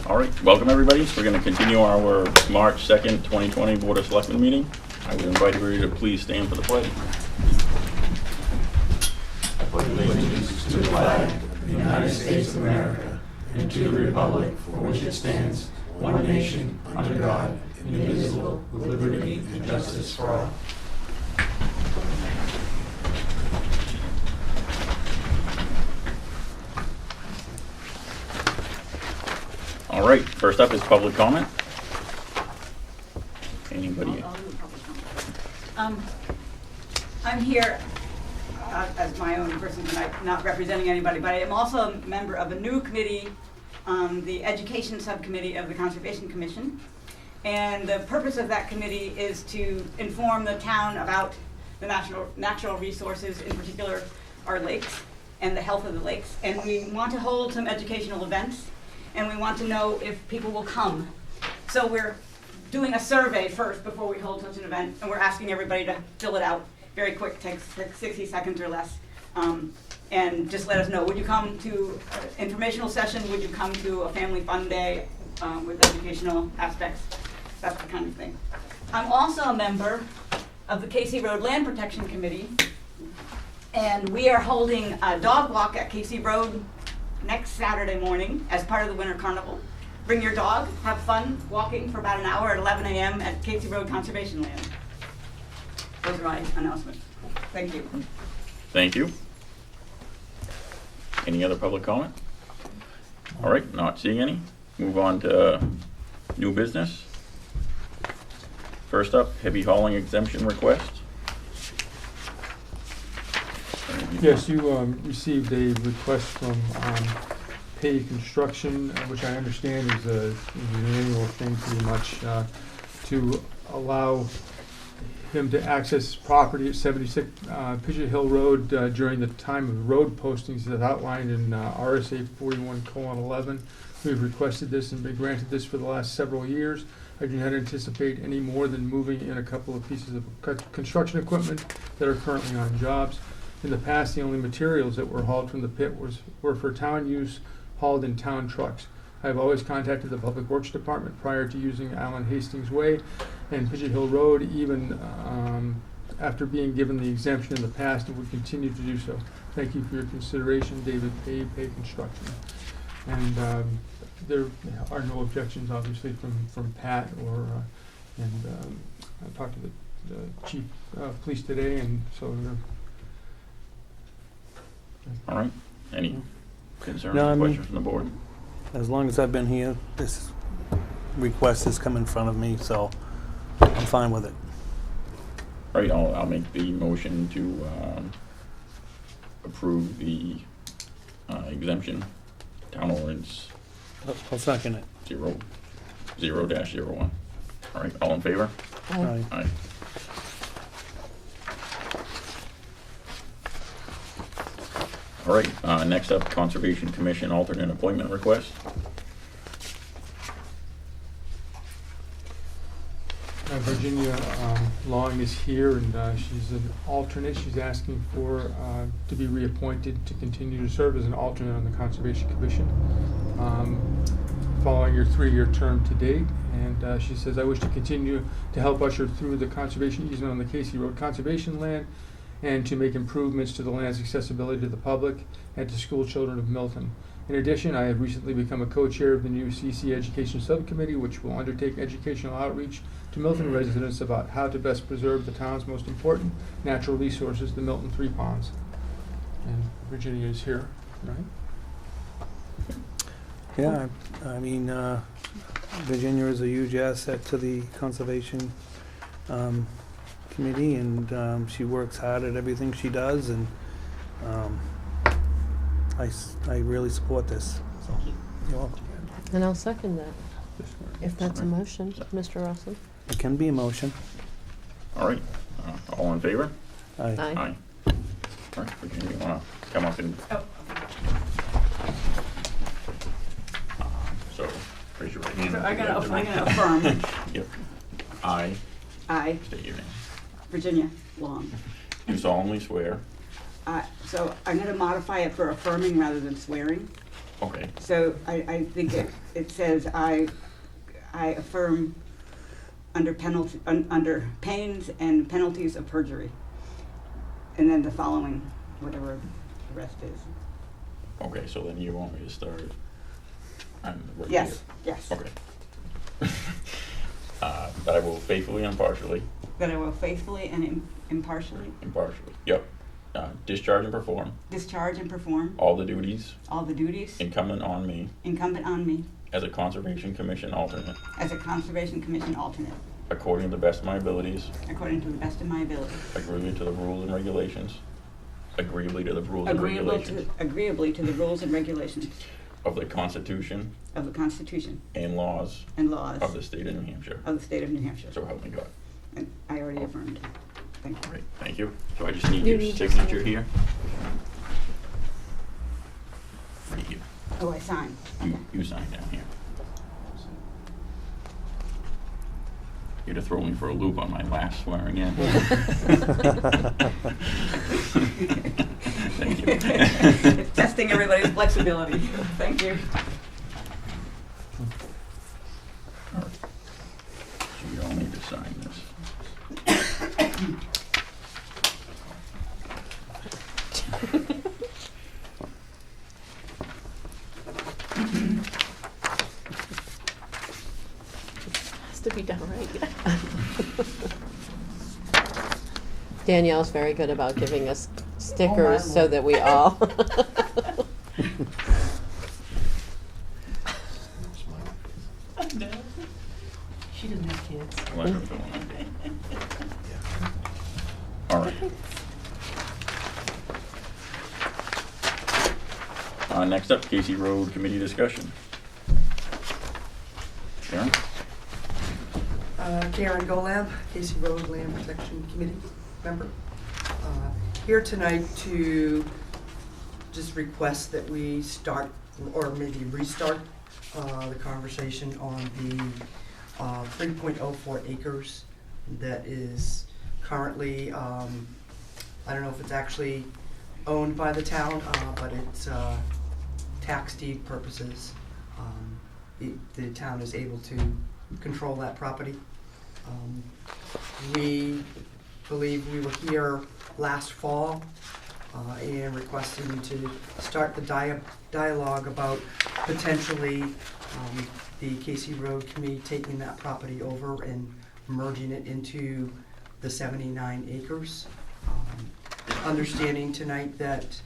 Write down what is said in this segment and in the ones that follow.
All right, welcome everybody. We're going to continue our March 2nd, 2020 Board of Selectmen meeting. I would invite everybody to please stand for the pledge. I pledge allegiance to the flag of the United States of America and to the republic for which it stands, one nation, under God, indivisible, with liberty and justice for all. All right, first up is public comment. Anybody? I'm here as my own person tonight, not representing anybody, but I am also a member of a new committee, the Education Subcommittee of the Conservation Commission. And the purpose of that committee is to inform the town about the natural resources, in particular our lakes and the health of the lakes. And we want to hold some educational events, and we want to know if people will come. So we're doing a survey first before we hold such an event, and we're asking everybody to fill it out. Very quick, takes 60 seconds or less. And just let us know, would you come to an informational session? Would you come to a family fun day with educational aspects? That's the kind of thing. I'm also a member of the Casey Road Land Protection Committee, and we are holding a dog walk at Casey Road next Saturday morning as part of the Winter Carnival. Bring your dog, have fun walking for about an hour at 11 a.m. at Casey Road Conservation Land. Those are my announcements. Thank you. Thank you. Any other public comment? All right, not seeing any. Move on to new business. First up, heavy hauling exemption request. Yes, you received a request from Pay Construction, which I understand is an annual thing pretty much, to allow him to access property at 76 Pigeon Hill Road during the time of road postings as outlined in RSA 41:11. We've requested this and been granted this for the last several years. I do not anticipate any more than moving in a couple of pieces of construction equipment that are currently on jobs. In the past, the only materials that were hauled from the pit were for town use, hauled in town trucks. I've always contacted the Public Works Department prior to using Allen Hastings Way and Pigeon Hill Road, even after being given the exemption in the past, and would continue to do so. Thank you for your consideration, David Pay Construction. And there are no objections, obviously, from Pat or, I talked to the chief of police today, and so they're. All right, any concerns No, or I mean, questions from the board? As long as I've been here, this request has come in front of me, so I'm fine with it. All right, I'll make the motion to approve the exemption, town ordinance I'll second it. 0-01. All right, all in favor? Aye. Aye. All right, next up, Conservation Commission alternate appointment request. Virginia Long is here, and she's an alternate. She's asking for to be reappointed to continue to serve as an alternate on the Conservation Commission following your 3-year term to date. And she says, I wish to continue to help usher through the conservation easement on the Casey Road conservation land and to make improvements to the land's accessibility to the public and to school children of Milton. In addition, I have recently become a co-chair of the new CC Education Subcommittee, which will undertake educational outreach to Milton residents about how to best preserve the town's most important natural resources, the Milton Three Ponds. And Virginia is here, right? Yeah, I mean, Virginia is a huge asset to the Conservation Committee, and she works hard at everything she does, and I really support this. So, you're welcome. And I'll second that, if that's a motion, Mr. Russell. It can be a motion. All right, all in favor? Aye. Aye. All right, Virginia, you wanna come up and, so, raise your right hand. So I'm gonna affirm. Yep. I I, state your name. Virginia Long. Do solemnly swear So I'm gonna modify it for affirming rather than swearing. Okay, So I think it says, I affirm under pains and penalties of perjury. And then the following, whatever the rest is. okay, so then you want me to start on right Yes, here? yes. Okay. That I will faithfully and impartially, That I will faithfully and impartially yep, discharge and perform discharge and perform all the duties all the duties incumbent on me incumbent on me as a Conservation Commission alternate, as a Conservation Commission alternate, according to the best of my abilities, according to the best of my ability. agreeably to the rules and regulations, agreeably to the rules and regulations Agreeably to the rules and regulations of the Constitution of the Constitution and laws and laws of the state of New Hampshire. of the state of New Hampshire. So help me God. And I already affirmed. Thank you. Great, thank you. So I just need You your need to signature sign. here. Right here. Oh, I signed. You sign down here. You're to throw me for a loop on my last swearing in. Thank you. It's testing everybody's flexibility. Thank you. All right. So you all need to sign this. Has to be done right. Danielle's very good about giving us stickers so that we all. She doesn't have kids. I'll let her fill in. All right. Next up, Casey Road Committee discussion. Sharon? Karen Golab, Casey Road Land Protection Committee member. Here tonight to just request that we start, or maybe restart, the conversation on the 3.04 acres that is currently, I don't know if it's actually owned by the town, but it's tax deed purposes. The town is able to control that property. We believe we were here last fall and requesting to start the dialogue about potentially the Casey Road Committee taking that property over and merging it into the 79 acres. Understanding tonight that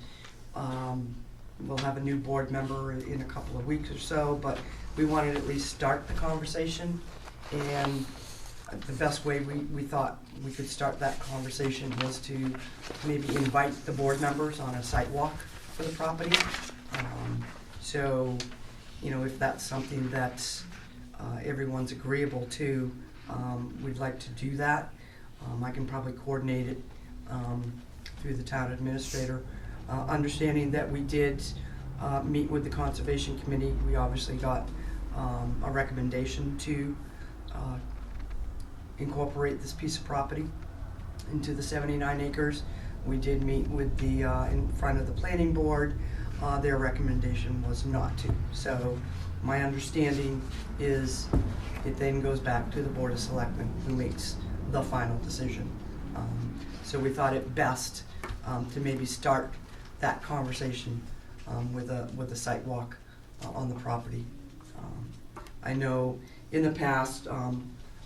we'll have a new board member in a couple of weeks or so, but we wanted to at least start the conversation, and the best way we thought we could start that conversation was to maybe invite the board members on a site walk for the property. So, you know, if that's something that everyone's agreeable to, we'd like to do that. I can probably coordinate it through the town administrator. Understanding that we did meet with the Conservation Committee, we obviously got a recommendation to incorporate this piece of property into the 79 acres. We did meet with the, in front of the planning board. Their recommendation was not to. So my understanding is it then goes back to the Board of Selectmen who makes the final decision. So we thought it best to maybe start that conversation with a site walk on the property. I know in the past,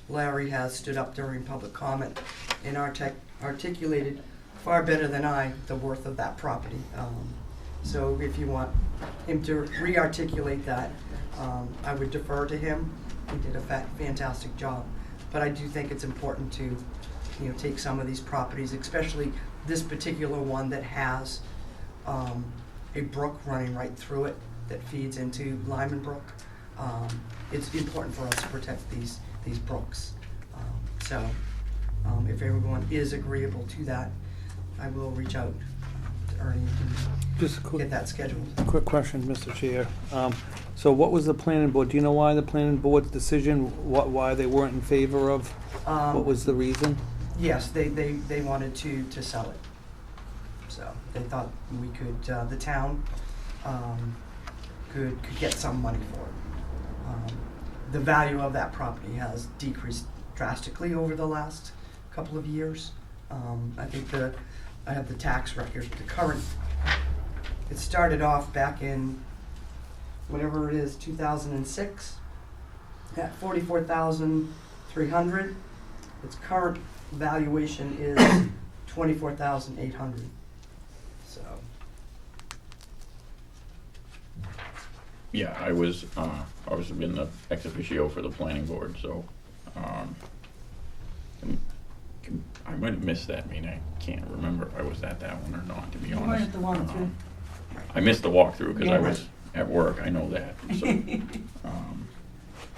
Larry has stood up during public comment and articulated far better than I the worth of that property. So if you want him to re-articulate that, I would defer to him. He did a fantastic job. But I do think it's important to, you know, take some of these properties, especially this particular one that has a brook running right through it that feeds into Lyman Brook. It's important for us to protect these brooks. So if everyone is agreeable to that, I will reach out to Ernie and Just a get that scheduled. quick question, Mr. Chair. So what was the planning board, do you know why the planning board's decision, why they weren't in favor of? What was the reason? Yes, they wanted to sell it. So they thought we could, the town could get some money for it. The value of that property has decreased drastically over the last couple of years. I think I have the tax record, the current, it started off back in, whatever it is, 2006, at 44,300. Its current valuation is 24,800. So, Yeah, I was in the ex officio for the planning board, so, I might have missed that meeting. I can't remember if I was at that one or not, to be honest. You weren't at the walkthrough. I missed the walkthrough because Yeah, I was right. at work, I know that, so.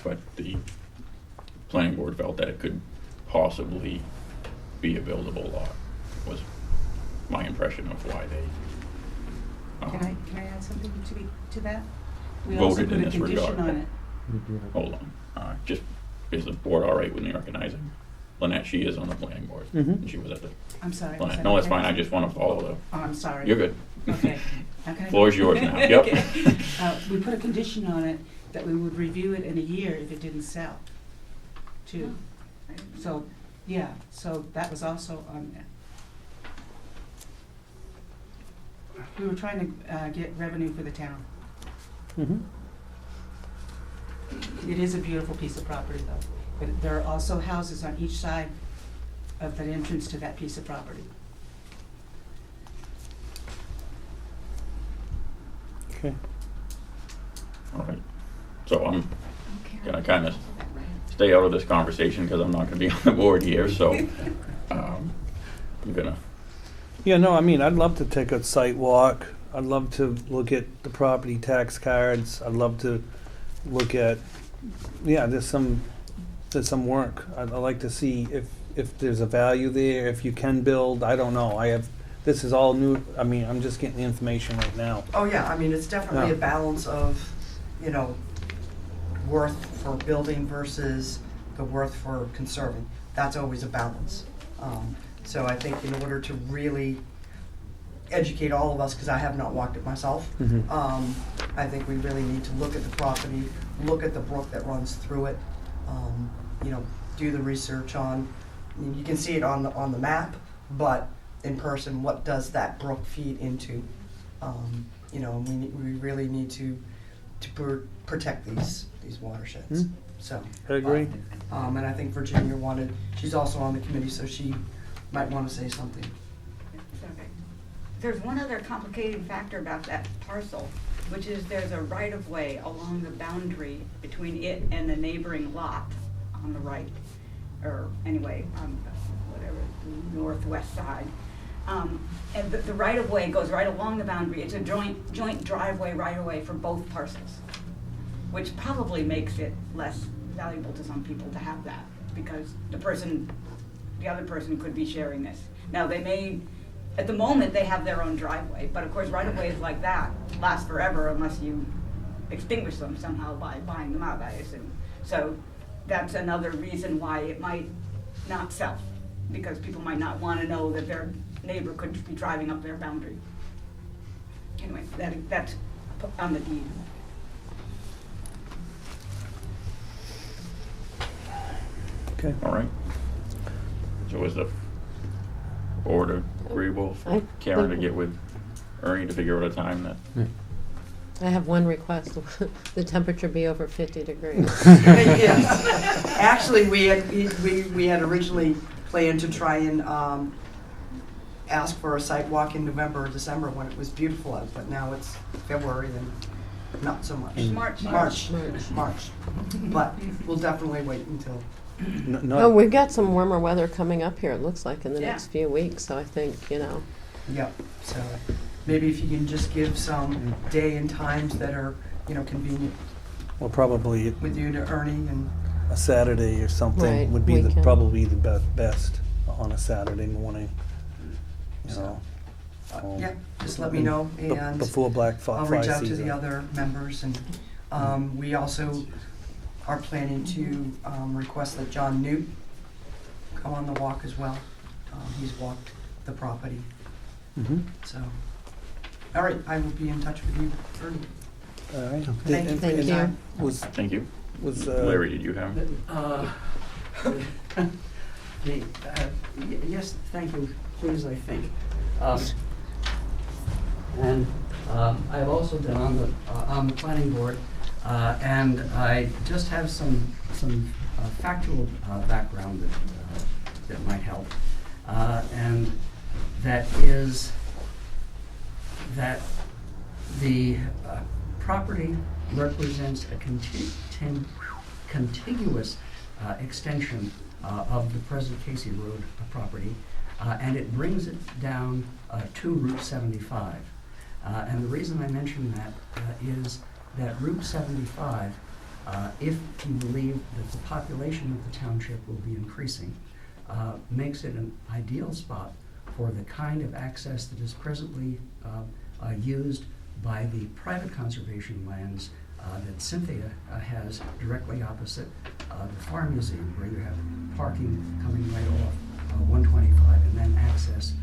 But the planning board felt that it could possibly be a buildable lot, was my impression of why they. Can I add something to that? We also Voted put in a this condition regard. on it. You do have- Hold on, just, is the board all right with me recognizing Lynette? She is on the planning board, Mhm. and she was at the, I'm sorry. was that no, that's okay? fine, I just wanna follow Oh, I'm sorry. you're good. Okay. Okay. Floor is yours now, yep. Okay. We put a condition on it that we would review it in a year if it didn't sell, too. So, yeah, so that was also on there. We were trying to get revenue for the town. Mm-hmm. It is a beautiful piece of property, though. But there are also houses on each side of the entrance to that piece of property. Okay. All right, so I'm gonna kind of stay out of this conversation because I'm not gonna be on the board here, so, I'm gonna, Yeah, no, I mean, I'd love to take a site walk. I'd love to look at the property tax cards. I'd love to look at, yeah, there's some work. I'd like to see if there's a value there, if you can build. I don't know. This is all new. I mean, I'm just getting the information right now. oh yeah, I mean, it's definitely Yeah. a balance of, worth for building versus the worth for conserving. That's always a balance. So I think in order to really educate all of us, because I have not walked it myself, Mhm. I think we really need to look at the property, look at the brook that runs through it, do the research on, you can see it on the map, but in person, what does that brook feed into? We really need to protect these watersheds, Hmm. so. I agree. And I think Virginia she's also on the committee, so she might want to say something. It's okay. There's one other complicating factor about that parcel, which is there's a right-of-way along the boundary between it and the neighboring lot on the right, or anyway, whatever, the northwest side. And the right-of-way goes right along the boundary. It's a joint driveway right-of-way for both parcels, which probably makes it less valuable to some people to have that, because the other person could be sharing this. Now, they may, at the moment, they have their own driveway, but of course, right-of-ways like that last forever unless you extinguish them somehow by buying them out, I assume. So that's another reason why it might not sell, because people might not want to know that their neighbor could be driving up their boundary. Anyway, that's on the deed. Okay. all right. So is the board agreeable I for Karen to think- get with Ernie to figure out a time that? I have one request, the temperature be over 50 degrees. Yes. Actually, we had originally planned to try and ask for a site walk in November or December when it was beautiful out, but now it's February and not so much. March. March. But we'll definitely wait until. Oh, we've got some warmer weather coming up here, it looks like, in the Yeah. next few weeks, so I think, Yep, so maybe if you can just give some day and times that are, convenient Well, probably with you to Ernie and, a Saturday or something Right, would be weekend. probably the best on a Saturday morning. yeah, just let me know and Before Black Friday I'll season. reach out to the other members and, we also are planning to, request that John Newt come on the walk as well. He's walked the property, Mhm. so. All right, I will be in touch with you, Ernie. All right. Thank you for your Thank you. time. Thank you. Was, Larry, did you have? Yes, thank you, please, I think. And I've also been on the planning board, and I just have some factual background that might help. And that is that the property represents a contiguous extension of the present Casey Road property, and it brings it down to Route 75. And the reason I mention that is that Route 75, if you believe that the population of the township will be increasing, makes it an ideal spot for the kind of access that is presently used by the private conservation lands that Cynthia has directly opposite the Farm Museum, where you have parking coming right off 125 and then access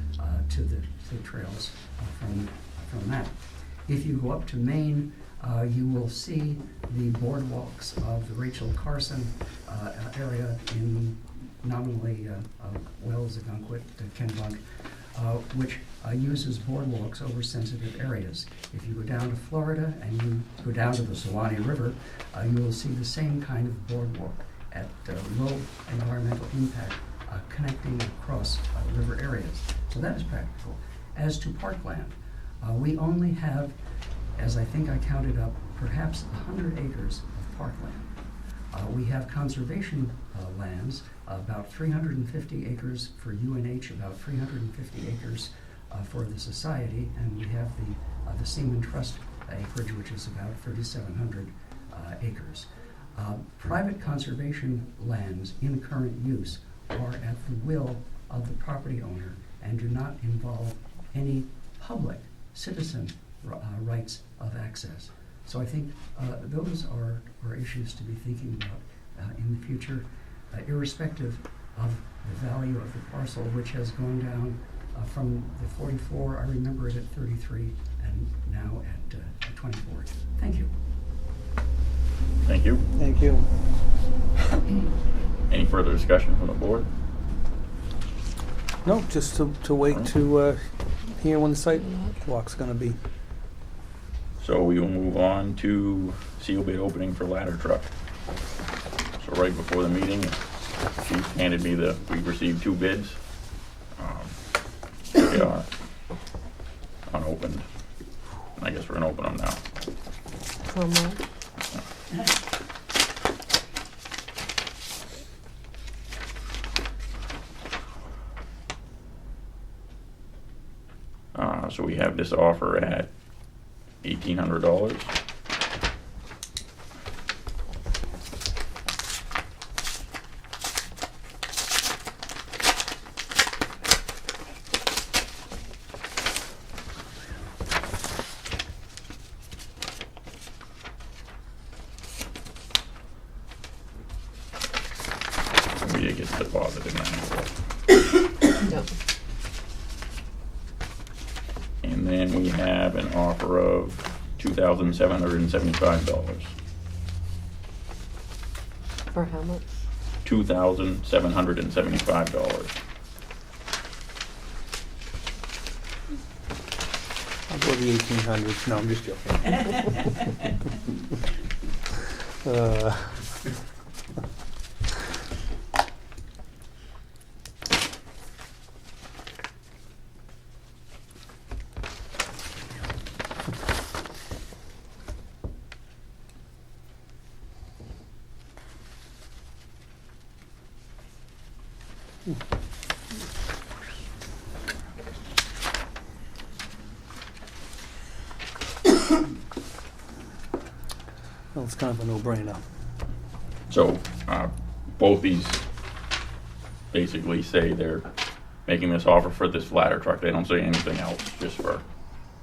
to the trails from that. If you go up to Maine, you will see the boardwalks of the Rachel Carson area in nominally Wells, Agunquit, Kennebunk, which uses boardwalks over sensitive areas. If you go down to Florida and you go down to the Suwannee River, you will see the same kind of boardwalk at low environmental impact connecting across river areas. So that is practical. As to parkland, we only have, as I think I counted up, perhaps 100 acres of parkland. We have conservation lands, about 350 acres for UNH, about 350 acres for the society, and we have the Seaman Trust acreage, which is about 3,700 acres. Private conservation lands in current use are at the will of the property owner and do not involve any public citizen rights of access. So I think those are issues to be thinking about in the future, irrespective of the value of the parcel, which has gone down from the 44, I remember it at 33, and now at 24. Thank you. Thank you. Thank you. Any further discussion from the board? No, just to wait to hear when the site walk's gonna be. So we will move on to seal bid opening for ladder truck. So right before the meeting, Chief handed me we received 2 bids. They are unopened. I guess we're gonna open them now. From what? So we have this offer at $1,800. We did get the deposit in that. No. And then we have an offer of $2,775. For how much? $2,775. I'll go the 1800s. No, I'm just joking. Well, it's kind of a no-brainer. So, both these basically say they're making this offer for this ladder truck. They don't say anything else, just to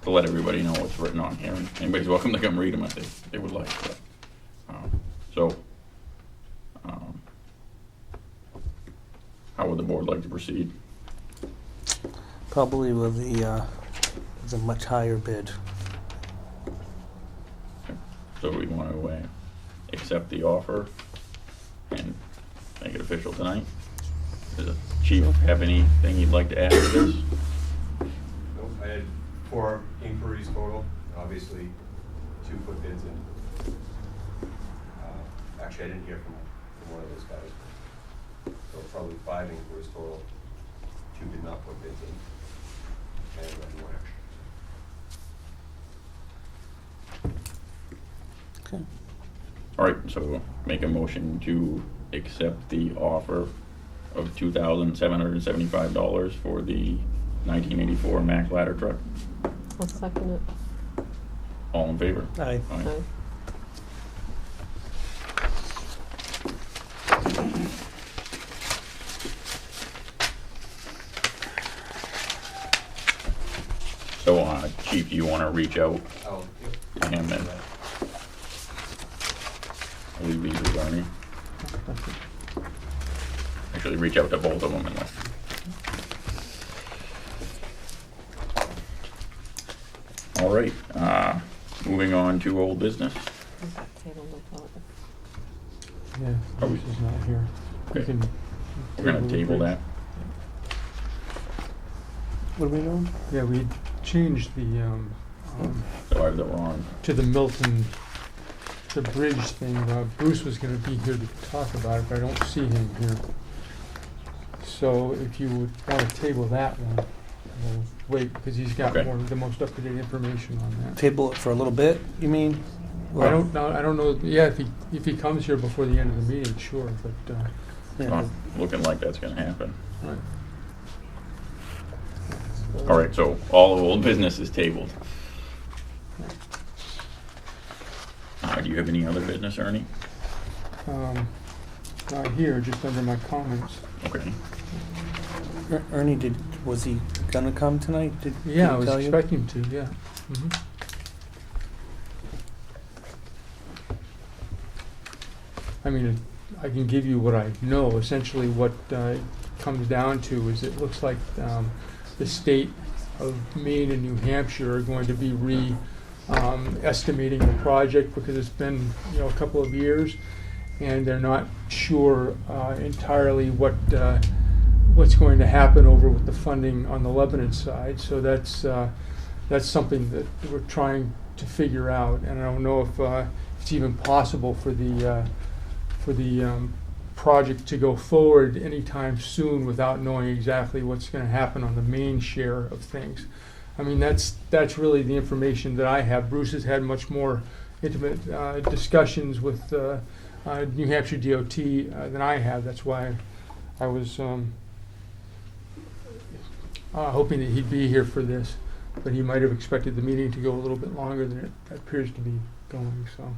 let everybody know what's written on here. And anybody's welcome to come read them if they would like. But, how would the board like to proceed? Probably with the much higher bid. accept the offer and make it official tonight. Does the chief have anything he'd like to add to this? Nope, I had 4 inquiries total, obviously 2 put bids in. Actually, I didn't hear from one of those guys. So probably 5 inquiries total, 2 did not put bids in, and 1 action. Okay. All right, so make a motion to accept the offer of $2,775 for the 1984 Mack ladder truck. I'll second it. All in favor? Aye. Aye. So, Chief, do you want to reach out Oh, to him and I believe these are Ernie? Actually, reach out to both of them and let. All right, moving on to old business. Table my thought. Yeah, Are we- Bruce is not here. We Okay. can We're gonna table that. What are we doing? Yeah, we changed the, So I have the wrong. to the Milton, the bridge thing. Bruce was gonna be here to talk about it, but I don't see him here. So if you would wanna table that one, we'll wait, because he's got Okay. the most up-to-date information on that. Table it for a little bit, you mean? I don't know, yeah, if he comes here before the end of the meeting, sure, but, It's not looking like that's gonna happen. right. All right, so all of old business is tabled. Do you have any other business, Ernie? Not here, just under my comments. Okay. Ernie, was he gonna come tonight? Did Yeah, he I was tell you? expecting to, yeah. Mhm. I mean, I can give you what I know. Essentially, what it comes down to is it looks like the state of Maine and New Hampshire are going to be estimating the project because it's been, a couple of years, and they're not sure entirely what's going to happen over with the funding on the Lebanon side. So that's something that we're trying to figure out, and I don't know if it's even possible for the project to go forward anytime soon without knowing exactly what's going to happen on the main share of things. I mean, that's really the information that I have. Bruce has had much more intimate discussions with New Hampshire DOT than I have. That's why I was hoping that he'd be here for this, but he might have expected the meeting to go a little bit longer than it appears to be going, so.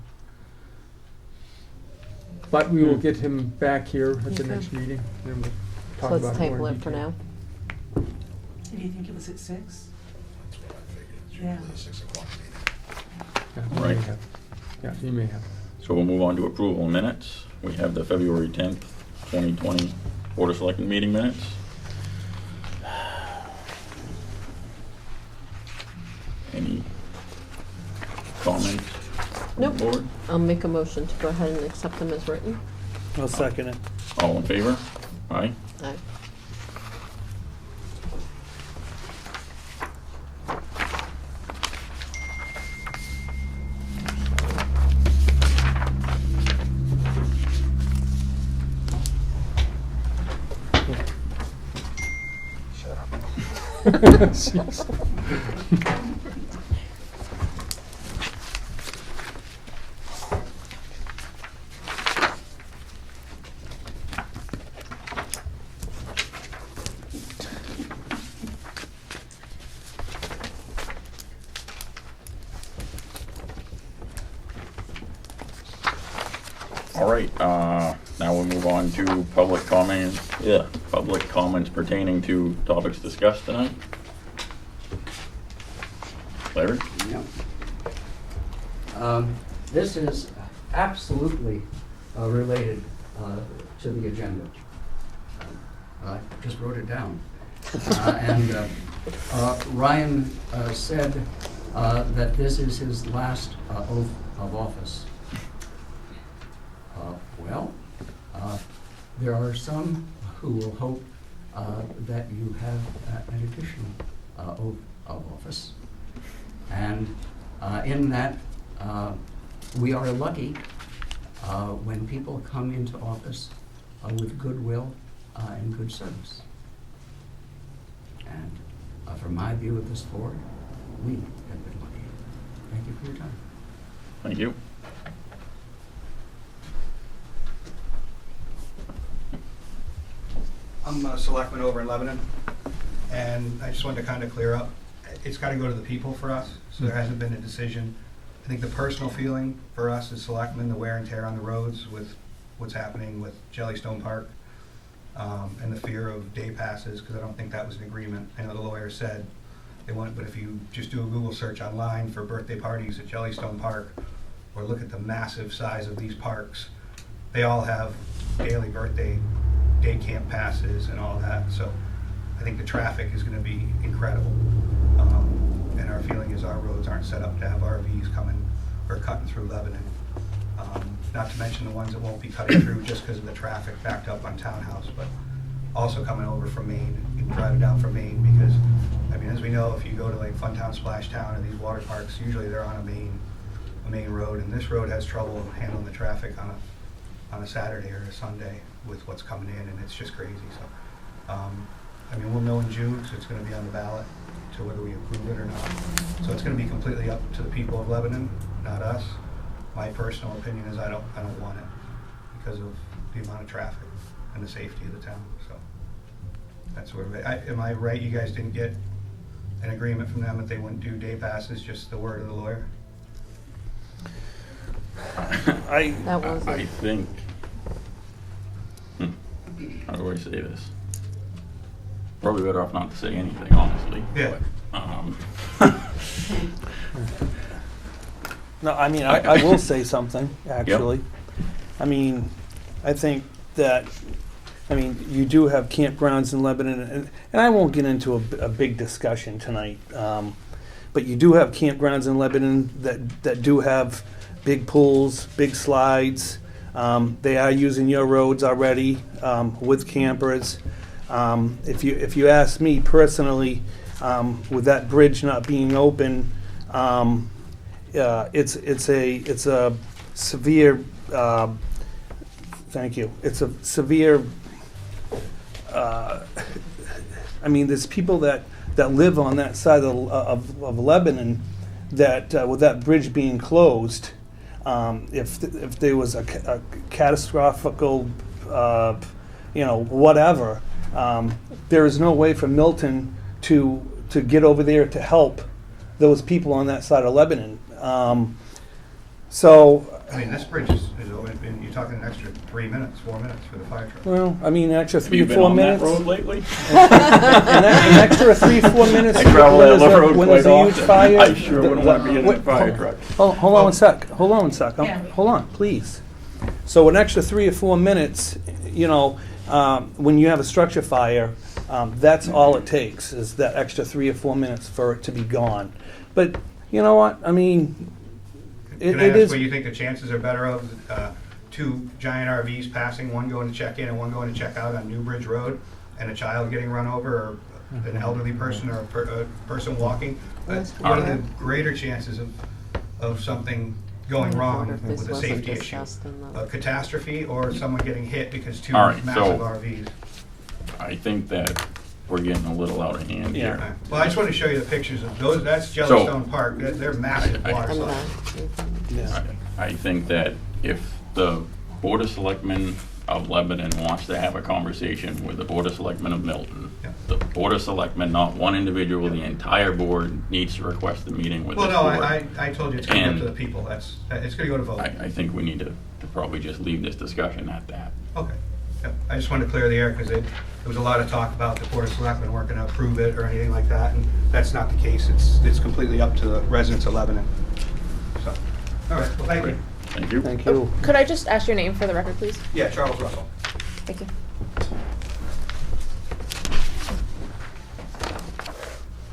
But we will get him back here at the Okay. next meeting, and then we'll talk So about let's it more table in it for detail. now. Did you think it was at 6? That's what I figured. It's Yeah. usually a 6 o'clock meeting. Yeah, he may Right. have. Yeah, he may have. So we'll move on to approval of minutes. We have the February 10th, 2020 Board of Selectmen meeting minutes. Any comments? from the Nope. Board? I'll make a motion to go ahead and accept them as written. I'll second it. All in favor? Aye. Aye. Jeez. All right, now we'll move on to public comments pertaining to topics discussed tonight. Larry? Yeah. This is absolutely related to the agenda. I just wrote it down. And Ryan said that this is his last oath of office. There are some who will hope that you have an additional oath of office. And in that, we are lucky when people come into office with goodwill and good service. And from my view of this board, we have been lucky. Thank you for your time. Thank you. I'm a selectman over in Lebanon, and I just wanted to kind of clear up. It's got to go to the people for us, so there hasn't been a decision. I think the personal feeling for us as selectmen, the wear and tear on the roads with what's happening with Jellystone Park, and the fear of day passes, because I don't think that was an agreement. I know the lawyer said they want, but if you just do a Google search online for birthday parties at Jellystone Park, or look at the massive size of these parks, they all have daily birthday day camp passes and all that. So I think the traffic is going to be incredible. And our feeling is our roads aren't set up to have RVs coming or cutting through Lebanon. Not to mention the ones that won't be cutting through just because of the traffic backed up on Townhouse, but also coming over from Maine and driving down from Maine, because, I mean, as we know, if you go to like Funtown, Splash Town, or these water parks, usually they're on a main road, and this road has trouble handling the traffic on a Saturday or a Sunday with what's coming in, and it's just crazy. So, I mean, we'll know in June, because it's going to be on the ballot to whether we approve it or not. So it's going to be completely up to the people of Lebanon, not us. My personal opinion is I don't want it because of the amount of traffic and the safety of the town. So that's where am I right? You guys didn't get an agreement from them that they wouldn't do day passes, just the word of the lawyer? That was I think, how do I say this? Probably better off not to say anything, honestly. Yeah. But, No, I mean, I will say something, actually. I mean, I think that, I mean, you do have campgrounds in Lebanon, and I won't get into a big discussion tonight, but you do have campgrounds in Lebanon that do have big pools, big slides. They are using your roads already with campers. If you ask me personally, with that bridge not being open, it's a severe. Thank you. It's a severe. I mean, there's people that live on that side of Lebanon that with that bridge being closed, if there was a catastrophic, whatever, there is no way for Milton to get over there to help those people on that side of Lebanon. So. I mean, this bridge is open. You're talking an extra 4 minutes for the fire truck. Well, I mean, an extra have 3 you or been 4 on minutes. that road lately? An extra 3 or 4 minutes. I travel that road when there's quite a huge often. fire. I sure wouldn't want to be in that fire truck. Hold on one sec. Hold on one sec. Hold on, please. So an extra 3 or 4 minutes, when you have a structure fire, that's all it takes is that extra 3 or 4 minutes for it to be gone. But you know what? I mean, Can I it ask is. what you think the chances are better of 2 giant RVs passing, one going to check in and one going to check out on New Bridge Road, and a child getting run over, or an elderly person, or a person walking? What are the greater chances of something going wrong with a safety issue? A catastrophe, or someone getting hit because 2 All right, massive so- RVs? I think that we're getting a little out of hand here. Okay. Well, I just want to show you the pictures of those. That's Jellystone Park. They're massive water on the slides. back. Yeah. I think that if the Board of Selectmen of Lebanon wants to have a conversation with the Board of Selectmen of Milton, Yeah. the Board of Selectmen, not one individual, the entire board needs to request a meeting with Well, this no, board. I told you it's going to go And- to the people. It's going to go to vote. I think we need to probably just leave this discussion at that. Okay. Yeah, I just wanted to clear the air because there was a lot of talk about the Board of Selectmen weren't going to approve it or anything like that, and that's not the case. It's completely up to the residents of Lebanon. So, all right, well, thank you. Thank you. Thank you. Could I just ask your name for the record, please? Yeah, Charles Russell. Thank you.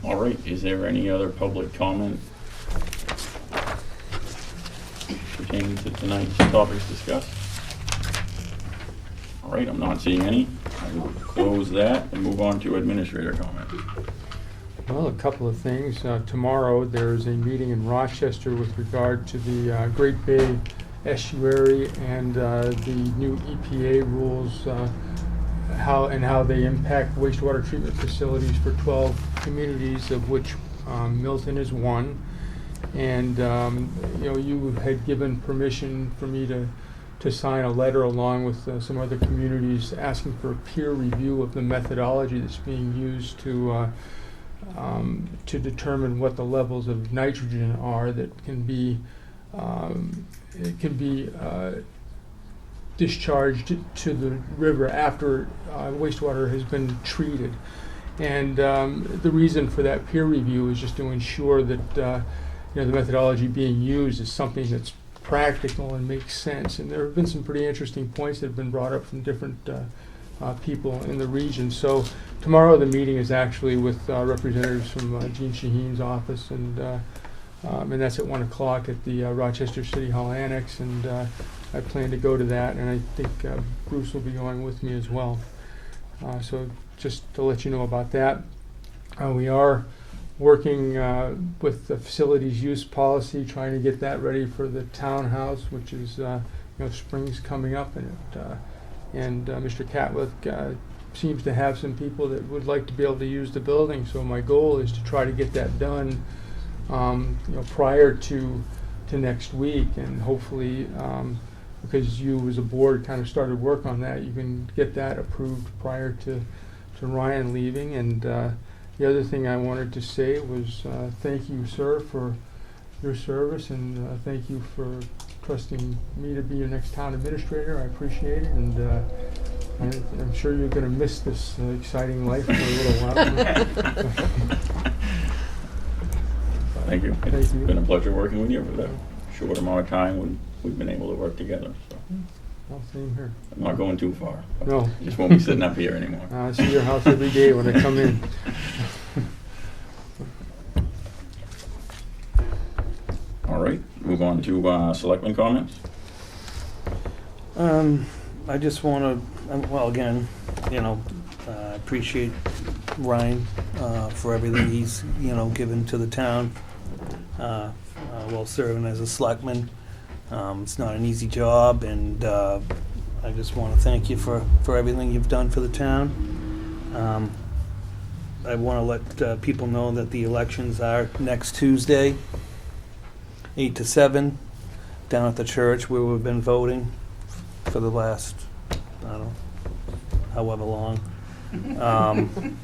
All right, is there any other public comment pertaining to tonight's topics discussed? All right, I'm not seeing any. I will close that and move on to administrator comment. Well, a couple of things. Tomorrow, there's a meeting in Rochester with regard to the Great Bay estuary and the new EPA rules, how they impact wastewater treatment facilities for 12 communities, of which Milton is one. And you had given permission for me to sign a letter along with some other communities asking for a peer review of the methodology that's being used to determine what the levels of nitrogen are that can be discharged to the river after wastewater has been treated. And the reason for that peer review is just to ensure that the methodology being used is something that's practical and makes sense. And there have been some pretty interesting points that have been brought up from different people in the region. So tomorrow the meeting is actually with representatives from Gene Shaheen's office, and that's at 1 o'clock at the Rochester City Hall Annex, and I plan to go to that, and I think Bruce will be going with me as well. So just to let you know about that. We are working with the facilities use policy, trying to get that ready for the townhouse, which is spring's coming up, and Mr. Catwick seems to have some people that would like to be able to use the building. So my goal is to try to get that done prior to next week, and hopefully because you as a board kind of started work on that, you can get that approved prior to Ryan leaving. And the other thing I wanted to say was thank you, sir, for your service, and thank you for trusting me to be your next town administrator. I appreciate it, and I'm sure you're going to miss this exciting life for a little while. Thank you. Thank It's you. been a pleasure working with you for the short amount of time we've been able to work together. So Well, same here. I'm not going too far. But No. I just won't be sitting up here anymore. I see your house every day when I come in. All right, move on to selectmen comments. I just want to, well, again, appreciate Ryan for everything he's, given to the town while serving as a selectman. It's not an easy job, and I just want to thank you for everything you've done for the town. I want to let people know that the elections are next Tuesday, 8 to 7, down at the church where we've been voting for the last, I don't know, however long.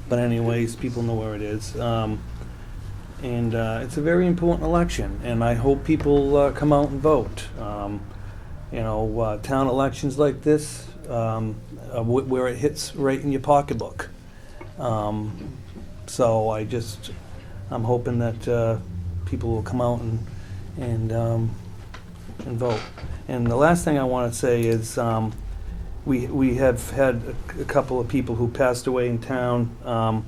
But anyways, people know where it is. And it's a very important election, and I hope people come out and vote. Town elections like this, where it hits right in your pocketbook. So I'm hoping that people will come out and vote. And the last thing I want to say is we have had a couple of people who passed away in town. I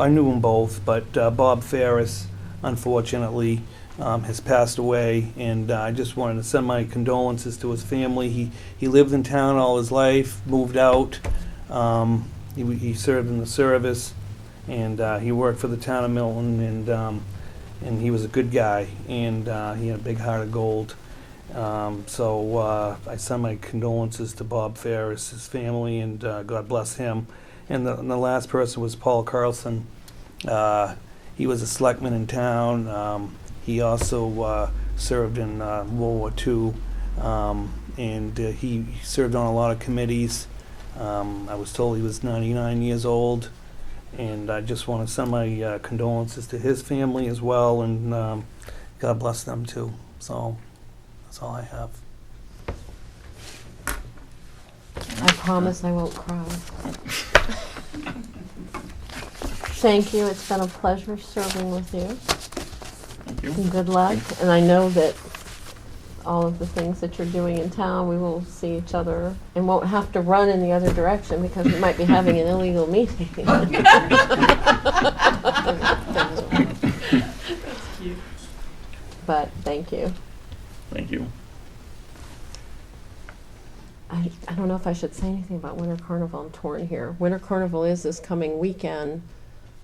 knew them both, but Bob Ferris, unfortunately, has passed away, and I just wanted to send my condolences to his family. He lived in town all his life, moved out. He served in the service, and he worked for the town of Milton, and he was a good guy, and he had a big heart of gold. So I send my condolences to Bob Ferris, his family, and God bless him. And the last person was Paul Carlson. He was a selectman in town. He also served in World War II, and he served on a lot of committees. I was told he was 99 years old, and I just want to send my condolences to his family as well, and God bless them too. So that's all I have. I promise I won't cry. Thank you. It's been a pleasure serving with you. Thank you. And good luck. And I know that all of the things that you're doing in town, we will see each other and won't have to run in the other direction because we might be having an illegal meeting. But thank you. Thank you. I don't know if I should say anything about Winter Carnival. I'm torn here. Winter Carnival is this coming weekend,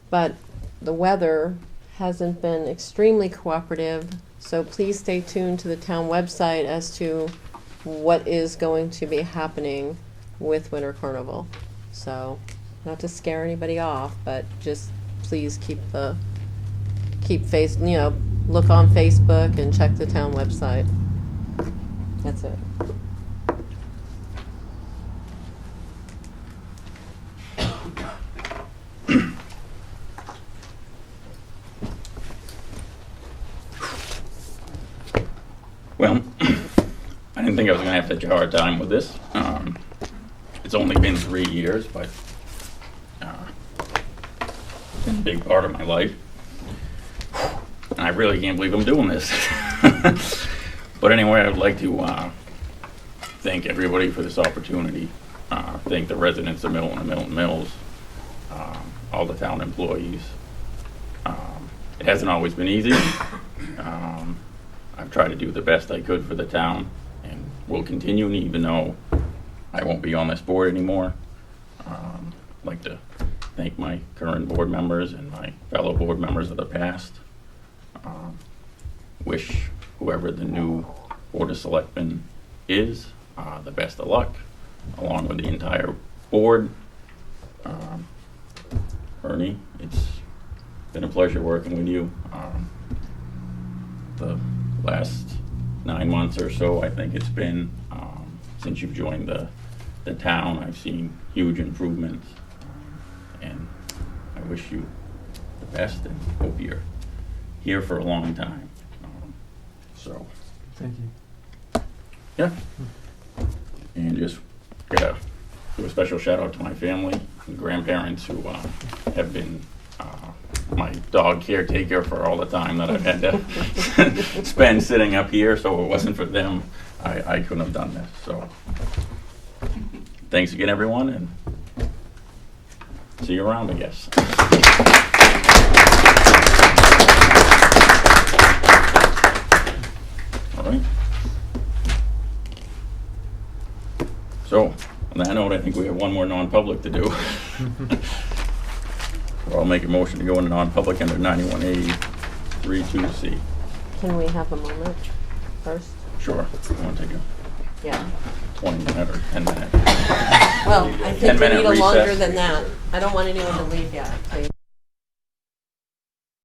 but the weather hasn't been extremely cooperative, so please stay tuned to the town website as to what is going to be happening with Winter Carnival. So, not to scare anybody off, but just please look on Facebook and check the town website. That's it. Well, I didn't think I was gonna have such a hard time with this. It's only been 3 years, but it's been a big part of my life. And I really can't believe I'm doing this. But anyway, I would like to thank everybody for this opportunity. Thank the residents of Milton and Milton Mills, all the town employees. It hasn't always been easy. I've tried to do the best I could for the town, and will continue, even though I won't be on this board anymore. I'd like to thank my current board members and my fellow board members of the past. Wish whoever the new Board of Selectmen is the best of luck, along with the entire board. Ernie, it's been a pleasure working with you. The last 9 months or so, I think it's been, since you've joined the town, I've seen huge improvements. And I wish you the best and hope you're here for a long time. So, Thank you. yeah. And just gotta do a special shout out to my family and grandparents who have been my dog caretaker for all the time that I've had to spend sitting up here. So if it wasn't for them, I couldn't have done this. So thanks again, everyone, and see you around, I guess. All right. So, on that note, I think we have one more non-public to do. So I'll make a motion to go into non-public under 91A 32C. Can we have a moment first? Sure. You want to take a Yeah. 20-minute or 10-minute? Well, I think we 10-minute need a longer recess. than that. I don't want anyone to leave yet, please.